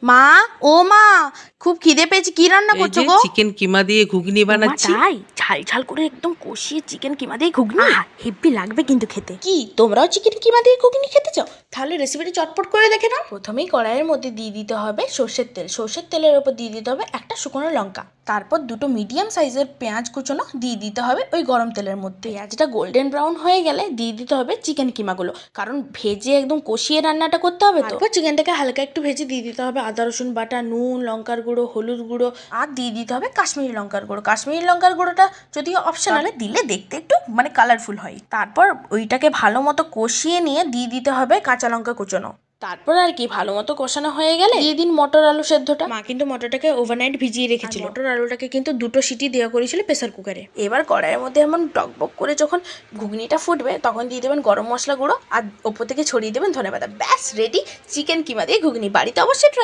মা, ও মা, খুব খিদে পেয়েছে, কি রান্না এই করছো যে গো? চিকেন কিমা দিয়ে ঘুগনি বানাচ্ছি। তাই ঝাল ঝাল করে একদম কষিয়ে চিকেন কিমা দিয়ে ঘুগনি হেব্বি লাগবে কিন্তু খেতে। কি তোমরাও চিকেন কিমা দিয়ে ঘুগনি খেতে চাও? তাহলে রেসিপিটি চটপট করে দেখে নাও। প্রথমেই কড়াইয়ের মধ্যে দিয়ে দিতে হবে সর্ষের তেল। সর্ষের তেলের ওপর দিয়ে দিতে হবে একটা শুকনো লঙ্কা, তারপর দুটো মিডিয়াম সাইজের পেঁয়াজ কুচোনো দিয়ে দিতে হবে ওই গরম তেলের মধ্যে। পেঁয়াজটা গোল্ডেন ব্রাউন হয়ে গেলে দিয়ে দিতে হবে চিকেন কিমাগুলো, কারণ ভেজে একদম কষিয়ে রান্নাটা করতে হবে। তো তারপর চিকেনটাকে হালকা একটু ভেজে দিয়ে দিতে হবে আদা রসুন বাটা, নুন, লঙ্কার গুঁড়ো, হলুদ গুঁড়ো, আর দিয়ে দিতে হবে কাশ্মীরি লঙ্কার গুঁড়ো। কাশ্মীরি লঙ্কার গুঁড়োটা যদিও অপশনালে, দিলে দেখতে একটু কালারফুল হয়। তারপর ওইটাকে ভালো মতো কষিয়ে নিয়ে দিয়ে দিতে হবে কাঁচা লঙ্কা কুচোনো। তারপর আর কি ভালো মতো কষানো হয়ে গেলে দিয়ে দিন মটর আলু সেদ্ধটা। মা কিন্তু মটরটাকে ওভারনাইট ভিজিয়ে রেখেছিল। মটর আলুটাকে কিন্তু দুটো সিটি দেওয়া করেছিল প্রেসার কুকারে। এবার কড়াইয়ের মধ্যে এমন টকবক করে যখন ঘুগনিটা ফুটবে তখন দিয়ে দেবেন গরম মশলা গুঁড়ো আর ওপর থেকে ছড়িয়ে দেবেন ধনেপাতা। ব্যাস রেডি চিকেন কিমা দিয়ে ঘুগনি। বাড়িতে অবশ্যই try